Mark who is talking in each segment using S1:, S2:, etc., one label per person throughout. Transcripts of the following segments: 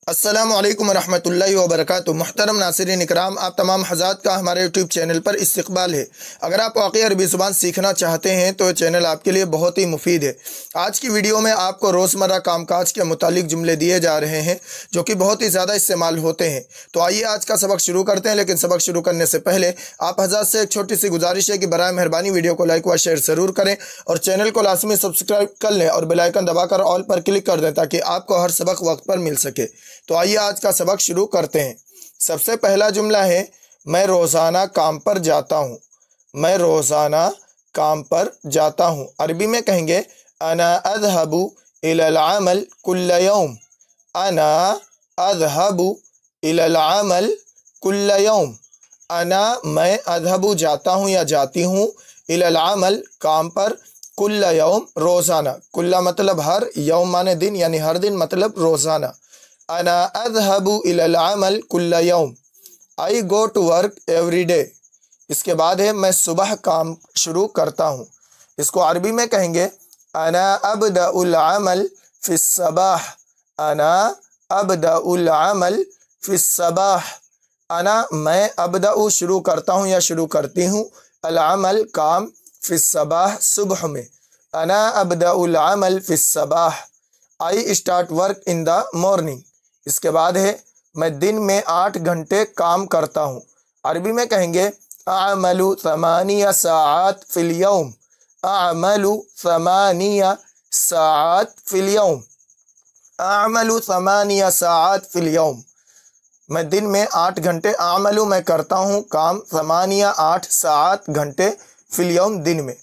S1: अस्सलामु अलैकुम रहमतुल्लाहि व बरकातुहू। मुहतरम नाज़रीन इकराम, आप तमाम हज़रात का हमारे यूट्यूब चैनल पर इस्तकबाल है। अगर आप वाक़ई अरबी ज़ुबान सीखना चाहते हैं तो चैनल आपके लिए बहुत ही मुफीद है। आज की वीडियो में आपको रोज़मर्रा कामकाज के मुतालिक जुमले दिए जा रहे हैं जो कि बहुत ही ज़्यादा इस्तेमाल होते हैं। तो आइए आज का सबक शुरू करते हैं, लेकिन सबक शुरू करने से पहले आप हज़रात से एक छोटी सी गुजारिश है कि बराए मेहरबानी वीडियो को लाइक व शेयर ज़रूर करें और चैनल को लाजमी सब्सक्राइब कर लें और बेल आइकन दबाकर ऑल पर क्लिक कर दें ताकि आपको हर सबक वक्त पर मिल सके। तो आइए आज का सबक शुरू करते हैं। सबसे पहला जुमला है, मैं रोज़ाना काम पर जाता हूँ। मैं रोज़ाना काम पर जाता हूँ। अरबी में कहेंगे अना अज़हबु इलल अमल कुल्ल यौम। अना अज़हबु इलल अमल कुल्ल यौम। अना मैं, अज़हबु जाता हूँ या जाती हूँ, इलल अमल काम पर, कुल्ल यौम रोज़ाना। कुल्ला मतलब हर, यौम माने दिन यानी हर दिन मतलब रोज़ाना। अना अज़हबु इलल अमल कुल्ल यौम। I go to work every day. इसके बाद है मैं सुबह काम शुरू करता हूँ। इसको अरबी में कहेंगे अना अब्दउल अमल फिस सबाह। अना अब्दउल अमल फिस सबाह। अना मैं, अब्दउ शुरू करता हूँ या शुरू करती हूँ, अल अमल काम, फिस सबाह सुबह में। अना अब्दउल अमल फिस सबाह। I start work in the morning. इसके बाद है मैं दिन में 8 घंटे काम करता हूँ। अरबी में कहेंगे अअमलु समानिया साआत फिल यौम। अअमलु समानिया साआत फिल यौम। अअमलु समानिया साआत फिल यौम। मैं दिन में 8 घंटे, अअमलु मैं करता हूँ काम, समानिया 8, साआत घंटे, फिल यौम दिन में।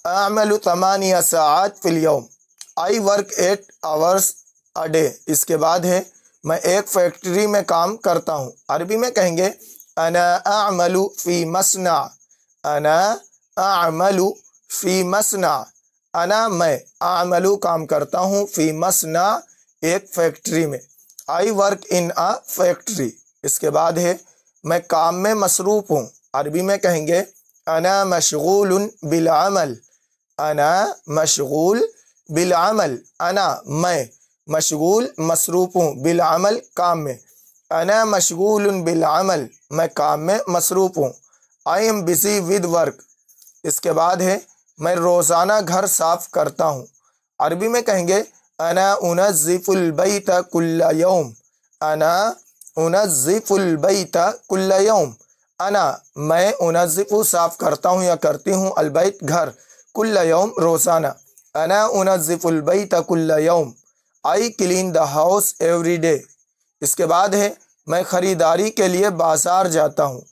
S1: अअमलु समानिया साआत फिल यौम। I work 8 hours a day. इसके बाद है मैं एक फैक्ट्री में काम करता हूँ। अरबी में कहेंगे अना अअमलु फ़ी मसना। अना अअमलु फ़ी मसना। अना मैं, अअमलु काम करता हूँ, फ़ी मसना एक फैक्ट्री में। I work in a factory. इसके बाद है मैं काम में मसरूफ़ हूँ। अरबी में कहेंगे अना मशगूलुन बिल अमल। अना मशगूल बिल अमल। अना मैं, मशगूल मसरूफ़ हूँ, बिल अमल काम में। अना मशगूलुन बिल अमल, मैं काम में मसरूफ़ हूँ। I am busy with work. इसके बाद है मैं रोज़ाना घर साफ़ करता हूँ। अरबी में कहेंगे अना उनज़्ज़िफ़ुल बैत कुल्ल यौम। अना उनज़्ज़िफ़ुल बैत कुल्ल यौम। अना मैं, उनज़्ज़िफ़ु साफ़ करता हूँ या करती हूँ, अल बैत घर, कुल्ल यौम रोज़ाना। अना उनज़्ज़िफ़ुल बैत कुल्ल यौम। I clean the house every day. इसके बाद है मैं ख़रीदारी के लिए बाज़ार जाता हूँ।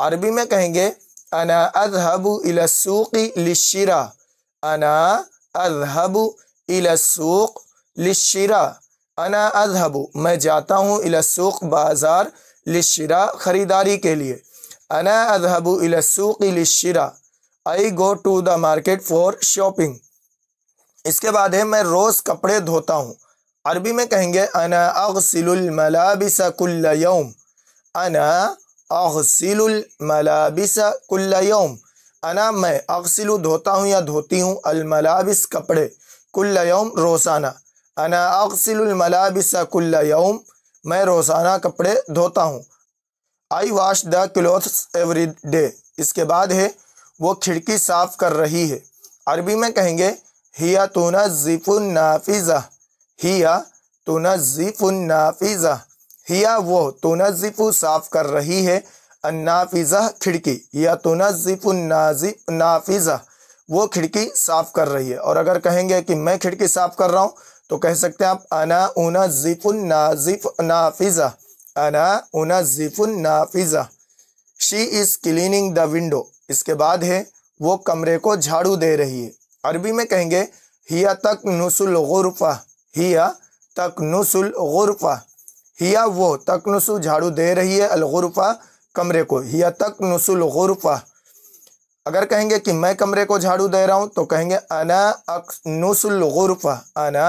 S1: अरबी में कहेंगे अना अज़हबु इला सूक़ि लिश्शिरा। अना अज़हबु इला सूक़ लिश्शिरा। अना अज़हबु मैं जाता हूँ, इला सूक़ बाज़ार, लिश्शिरा ख़रीदारी के लिए। अना अज़हबु इला सूक़ि लिश्शिरा। I go to the market for shopping. इसके बाद है मैं रोज़ कपड़े धोता हूँ। अरबी में कहेंगे अना अग़सिलुल मलाबिस कुल्ल यौम। अना अग़सिलुल मलाबिस कुल्ल यौम। अना मैं, अग़सिलु धोता हूँ या धोती हूँ, अल मलाबिस कपड़े, कुल्ल यौम रोज़ाना। अना अग़सिलुल मलाबिस कुल्ल यौम, मैं रोज़ाना कपड़े धोता हूँ। I wash the clothes every day. इसके बाद है वो खिड़की साफ़ कर रही है। अरबी में कहेंगे हिया तुनज़्ज़िफ़ुन नाफ़िज़ा। हिया तुनज़्ज़िफ़ुन नाफ़िज़ा। हिया वो, तुनज़्ज़िफ़ु साफ़ कर रही है, अन्नाफ़िज़ा खिड़की, या तुनज़्ज़िफ़ुन नाफ़िज़ा वो खिड़की साफ़ कर रही है। और अगर कहेंगे कि मैं खिड़की साफ़ कर रहा हूँ तो कह सकते हैं आप अना उनज़्ज़िफ़ुन नाफ़िज़ा। अना उनज़्ज़िफ़ुन नाफ़िज़ा। She is cleaning the window. इसके बाद है वो कमरे को झाड़ू दे रही है। अरबी में कहेंगे हिया तकनुसुल गुरफ़ा। हिया तकनुसुल गुरफ़ा। हिया वो, तकनुसु झाड़ू दे रही है, अल गुरफ़ा कमरे को, हिया तकनुसुल गुरफ़ा। अगर कहेंगे कि मैं कमरे को झाड़ू दे रहा हूँ तो कहेंगे अना अकनुसुल गुरफ़ा। अना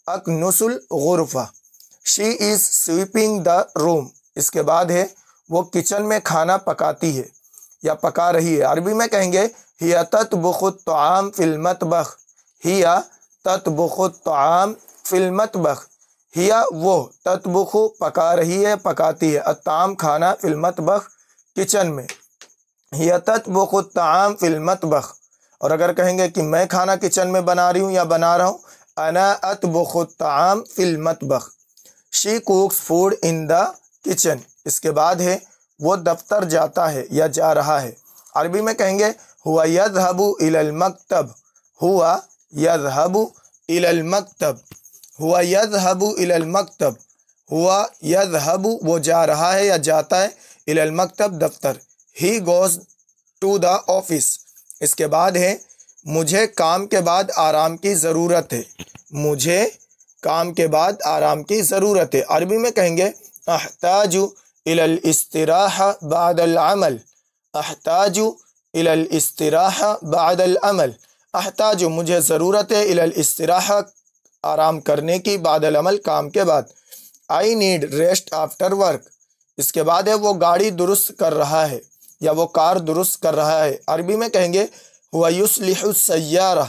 S1: अकनुसुल गुरफ़ा। She is sweeping the room. इसके बाद है वो किचन में खाना पकाती है या पका रही है। अरबी में कहेंगे हिया ततबुखुत तआम फिल मतबख। हिया ततबुखुत तआम फिल मतबख। हिया वो ततबुखु पका रही है, पकाती है, अत्ताम खाना, फिल मतबख किचन में, हिया ततबुखु ताम फिल मतबख। और अगर कहेंगे कि मैं खाना किचन में बना रही हूँ या बना रहा हूँ, अना अतबुखु ताम फिल मतबख, she cooks food in the kitchen. इसके बाद है वो दफ्तर जाता है या जा रहा है। अरबी में कहेंगे हुआ यज़हबु इलल मक्तब, हुआ यज़हबु इलल मक्तब, हुआ यज़हबु इलल मक्तब, हुआ यज़हबु वो जा रहा है या जाता है, इलल मक्तब दफ्तर, he goes to the office. इसके बाद है मुझे काम के बाद आराम की ज़रूरत है, मुझे काम के बाद आराम की ज़रूरत है। अरबी में कहेंगे अहताजु इलल इस्तिराहा बादल अमल, अहताजु इलल इस्तिराहा बादल अमल, अहताजु मुझे ज़रूरत है, इलल इस्तिराहा आराम करने की, बादल अमल काम के बाद, I need rest after work. इसके बाद है वो गाड़ी दुरुस्त कर रहा है या वो कार दुरुस्त कर रहा है। अरबी में कहेंगे हुआ युस्लिहु सय्यारा,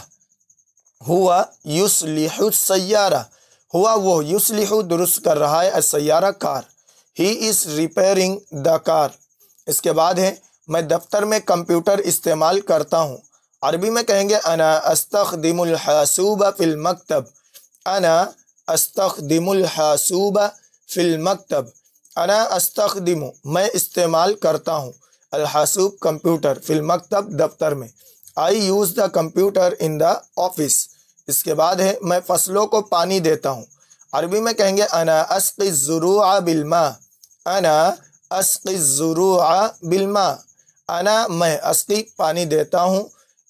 S1: हुआ युस्लिहु सय्यारा, हुआ वो युस्लिहु दुरुस्त कर रहा है, Saiyaara car, he is repairing the car. इसके बाद है मैं दफ्तर में कंप्यूटर इस्तेमाल करता हूँ। अरबी में कहेंगे अना अस्तखदिमुल हासूब फिल मक्तब, अना अस्तखदिमुल हासूब फिल मक्तब, अना अस्तखदिमु मैं इस्तेमाल करता हूँ, अल हासूब कंप्यूटर, फिल मक्तब दफ्तर में, I use the computer in the office. इसके बाद है मैं फसलों को पानी देता हूँ। अरबी में कहेंगे अना अस्क़ि ज़ुरूअ बिलमा, अना अस्क़ि ज़ुरूअ बिलमा, अना मैं अस्क़ी पानी देता हूँ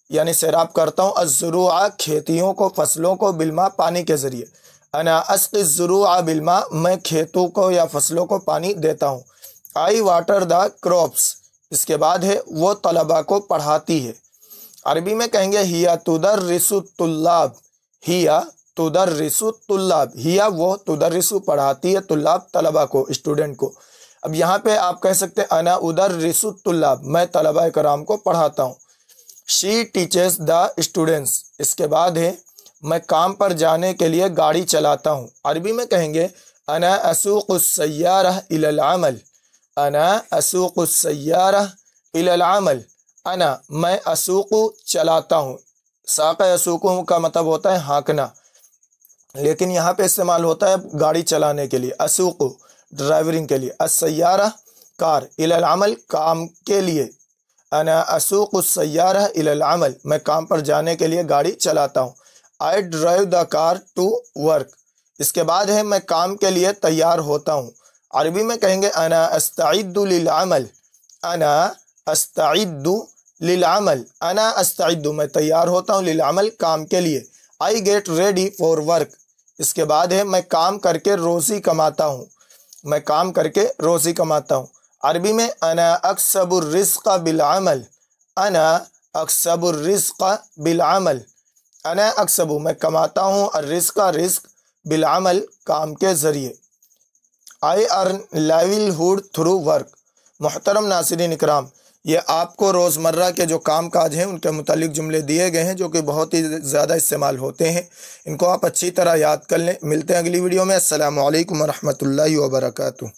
S1: यानी सैराब करता हूँ, अज़्ज़ुरूअ खेतियों को, फसलों को, बिलमा पानी के ज़रिए, अना अस्क़ि ज़ुरूअ बिलमा मैं खेतों को या फसलों को पानी देता हूँ, आई वाटर द क्रॉप्स। इसके बाद है वो तलबा को पढ़ाती है। अरबी में कहेंगे हिया तुदर्रिसु तुल्लाब, हिया तुदर्रिसु तुल्लाब, हिया वो तुदर्रिसु पढ़ाती है, तुल्लाब तलबा को, स्टूडेंट को। अब यहाँ पे आप कह सकते हैं अना उदर्रिसु तुल्लाब मैं तलबा कराम को पढ़ाता हूँ, शी टीचर्स द स्टूडेंट्स। इसके बाद है मैं काम पर जाने के लिए गाड़ी चलाता हूँ। अरबी में कहेंगे अना असूक़ुस सय्यारा इलल अमल, अना असूक़ुस सय्यारा इलल अमल, अना मैं असूक़ु चलाता हूँ, साक़ असूक़ु का मतलब होता है हाँकना, लेकिन यहाँ पे इस्तेमाल होता है गाड़ी चलाने के लिए, असूक़ु ड्राइवरिंग के लिए, असय्यारा कार, इलल अमल काम के लिए, अना असूक़ुस सय्यारा इलल अमल मैं काम पर जाने के लिए गाड़ी चलाता हूँ, I drive the car to work. इसके बाद है मैं काम के लिए तैयार होता हूँ। अरबी में कहेंगे अना अस्तइद्दु लिल अमल, अना अस्तइद्दु लिल अमल, अना अस्तइद्दु मैं तैयार होता हूँ, लिल अमल काम के लिए, I get ready for work. इसके बाद है मैं काम करके रोज़ी कमाता हूँ, मैं काम करके रोज़ी कमाता हूँ। अरबी में अना अक्सबुर रिज़्क़ बिल अमल, अना अक्सबुर रिज़्क़ बिल अमल, अना अक्सबु मैं कमाता हूँ, और रिज़्क़ रिज़्क़ बिल अमल काम के ज़रिए, I earn livelihood through work. मुहतरम नाज़रीन इकराम, ये आपको रोज़मर्रा के जो काम काज हैं उनके मुतालिक जुमले दिए गए हैं जो कि बहुत ही ज़्यादा इस्तेमाल होते हैं, इनको आप अच्छी तरह याद कर लें। मिलते हैं अगली वीडियो में। अस्सलामु अलैकुम व रहमतुल्लाहि व बरकातुहू।